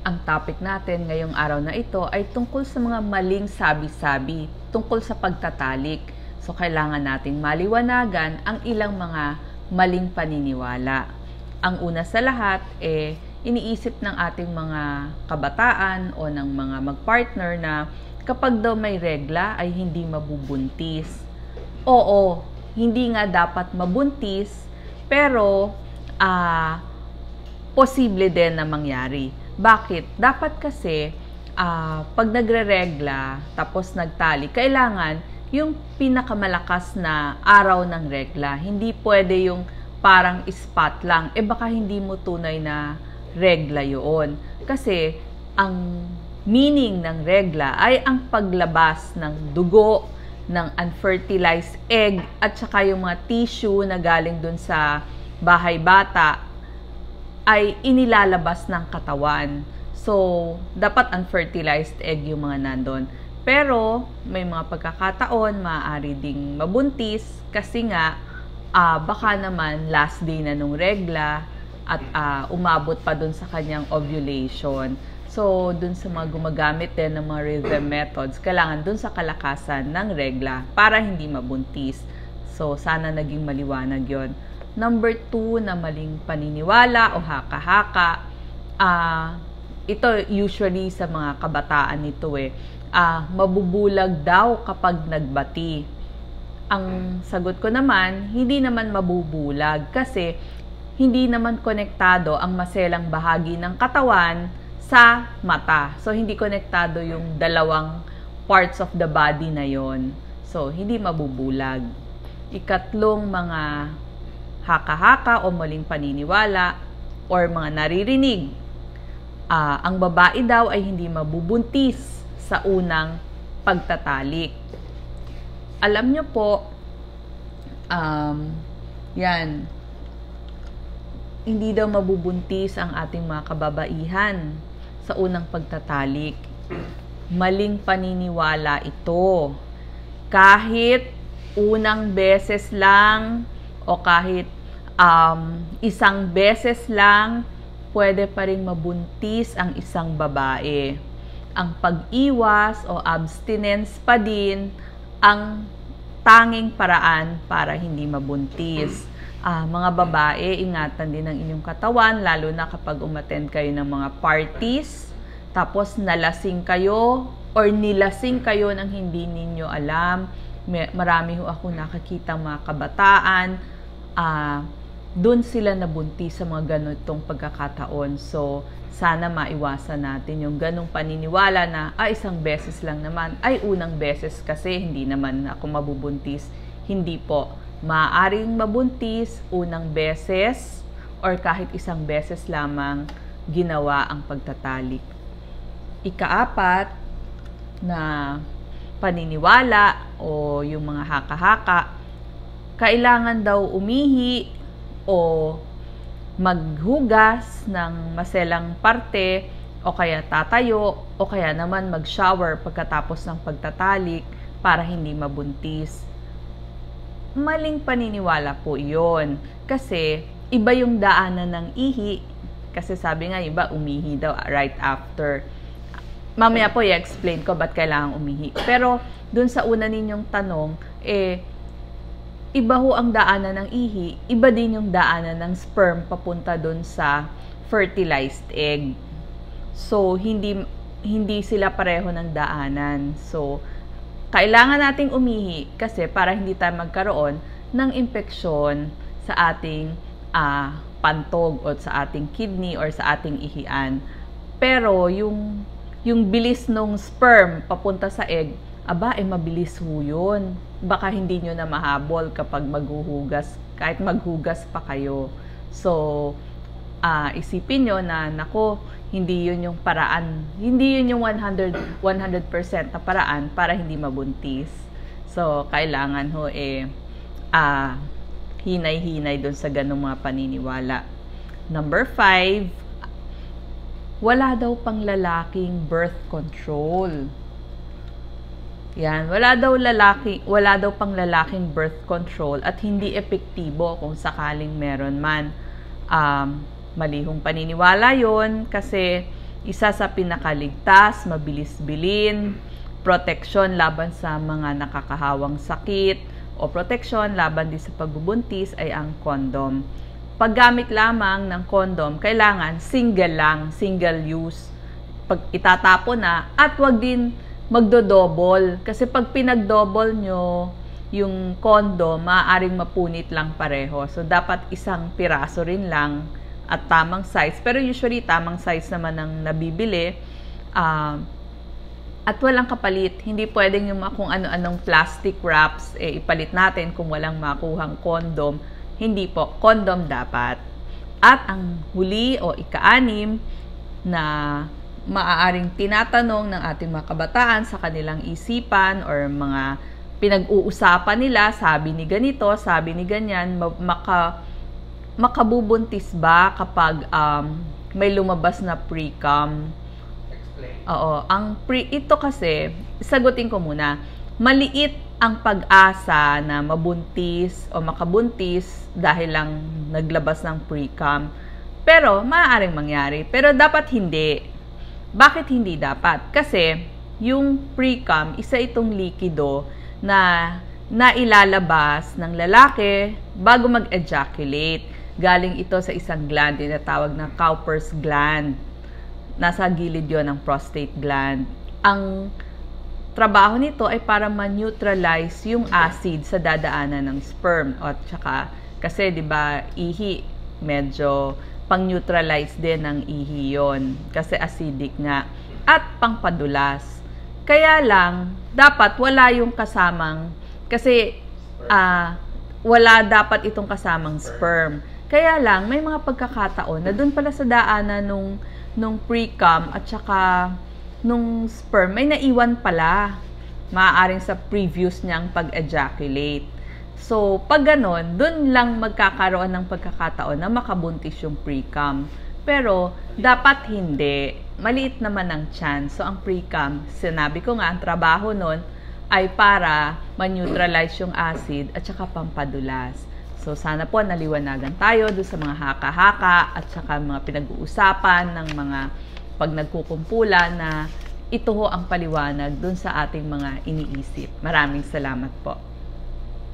Ang topic natin ngayong araw na ito ay tungkol sa mga maling sabi-sabi tungkol sa pagtatalik. So, kailangan nating maliwanagan ang ilang mga maling paniniwala. Ang una sa lahat, iniisip ng ating mga kabataan o ng mga magpartner na kapag daw may regla ay hindi mabubuntis. Oo, hindi nga dapat mabuntis, pero posible din na mangyari. Bakit? Dapat kasi pag nagre-regla tapos nagtali, kailangan yung pinakamalakas na araw ng regla. Hindi pwede yung parang spot lang. Baka hindi mo tunay na regla yun. Kasi ang meaning ng regla ay ang paglabas ng dugo, ng unfertilized egg, at saka yung mga tissue na galing dun sa bahay bata ay inilalabas ng katawan. So, dapat unfertilized egg yung mga nandun. Pero, may mga pagkakataon, maaari ding mabuntis kasi nga, baka naman last day na nung regla at umabot pa dun sa kanyang ovulation. So, dun sa mga gumagamit din ng mga rhythm methods, kailangan dun sa kalakasan ng regla para hindi mabuntis. So, sana naging maliwanag yon. Number 2 na maling paniniwala o haka-haka, ito usually sa mga kabataan nito mabubulag daw kapag nagbati. Ang sagot ko naman, hindi naman mabubulag kasi hindi naman konektado ang maselang bahagi ng katawan sa mata. So, hindi konektado yung dalawang parts of the body na yon. So, hindi mabubulag. Ikatlong mga haka-haka o maling paniniwala or mga naririnig, ang babae daw ay hindi mabubuntis sa unang pagtatalik. Alam nyo po, yan, hindi daw mabubuntis ang ating mga kababaihan sa unang pagtatalik. Maling paniniwala ito. Kahit unang beses lang o kahit isang beses lang, pwede pa rin mabuntis ang isang babae. Ang pag-iwas o abstinence pa din ang tanging paraan para hindi mabuntis. Mga babae, ingatan din ang inyong katawan, lalo na kapag umattend kayo ng mga parties, tapos nalasing kayo or nilasing kayo nang hindi ninyo alam. Marami ho ako nakakita mga kabataan, doon sila nabuntis sa mga ganitong pagkakataon. So, sana maiwasan natin yung ganong paniniwala na, isang beses lang naman, unang beses kasi hindi naman ako mabubuntis. Hindi po. Maaaring mabuntis unang beses or kahit isang beses lamang ginawa ang pagtatalik. Ikaapat na paniniwala o yung mga haka-haka, kailangan daw umihi o maghugas ng maselang parte o kaya tatayo o kaya naman mag-shower pagkatapos ng pagtatalik para hindi mabuntis. Maling paniniwala po iyon kasi iba yung daanan ng ihi, kasi sabi nga iba umihi daw right after. Mamaya po i-explain ko ba't kailangan umihi. Pero dun sa una ninyong tanong, iba ho ang daanan ng ihi, iba din yung daanan ng sperm papunta dun sa fertilized egg. So, hindi sila pareho ng daanan. So, kailangan nating umihi kasi para hindi tayo magkaroon ng impeksyon sa ating pantog o sa ating kidney or sa ating ihian. Pero, yung bilis ng sperm papunta sa egg, mabilis ho yun. Baka hindi nyo na mahabol kapag maghuhugas, kahit maghugas pa kayo. So, isipin nyo na, hindi yun yung paraan. Hindi yun yung 100% na paraan para hindi mabuntis. So, kailangan ho hinay-hinay dun sa ganung mga paniniwala. Number 5, wala daw pang lalaking birth control. Yan, wala daw pang lalaking birth control at hindi epektibo kung sakaling meron man. Malihong paniniwala yon kasi isa sa pinakaligtas, mabilis bilhin, proteksyon laban sa mga nakakahawang sakit, o proteksyon laban din sa pagbubuntis ay ang condom. Paggamit lamang ng condom, kailangan single lang, single use. Pag itatapon na, at wag din magdo-double. Kasi pag pinag-double nyo yung condom, maaaring mapunit lang pareho. So, dapat isang piraso rin lang at tamang size. Pero usually, tamang size naman ang nabibili. At walang kapalit. Hindi pwedeng yung kung ano-anong plastic wraps, ipalit natin kung walang makuhang condom. Hindi po. Condom dapat. At ang huli o ika-6 na maaaring tinatanong ng ating mga kabataan sa kanilang isipan or mga pinag-uusapan nila, sabi ni ganito, sabi ni ganyan, makabubuntis ba kapag may lumabas na pre-cum? Oo, ito kasi, sagutin ko muna, maliit ang pag-asa na mabuntis o makabuntis dahil lang naglabas ng pre-cum. Pero, maaaring mangyari. Pero dapat hindi. Bakit hindi dapat? Kasi, yung pre-cum, isa itong likido na nailalabas ng lalaki bago mag-ejaculate. Galing ito sa isang gland, tinatawag na Cowper's gland. Nasa gilid yon ng prostate gland. Ang trabaho nito ay para ma-neutralize yung acid sa dadaanan ng sperm. At saka, kasi 'di ba, ihi, medyo pang-neutralize din ng ihi yon kasi acidic nga. At pangpadulas. Kaya lang, dapat wala yung kasamang, kasi wala dapat itong kasamang sperm. Kaya lang, may mga pagkakataon na dun pala sa daanan nung pre-cum at saka nung sperm, may naiwan pala. Maaaring sa previous niyang pag-ejaculate. So, pag ganon, dun lang magkakaroon ng pagkakataon na makabuntis yung pre-cum. Pero, dapat hindi. Maliit naman ang chance. So, ang pre-cum, sinabi ko nga, ang trabaho nun ay para ma-neutralize yung acid at saka pampadulas. So, sana po naliwanagan tayo doon sa mga haka-haka at saka mga pinag-uusapan ng mga pag nagkukumpulan na ito ho ang paliwanag doon sa ating mga iniisip. Maraming salamat po.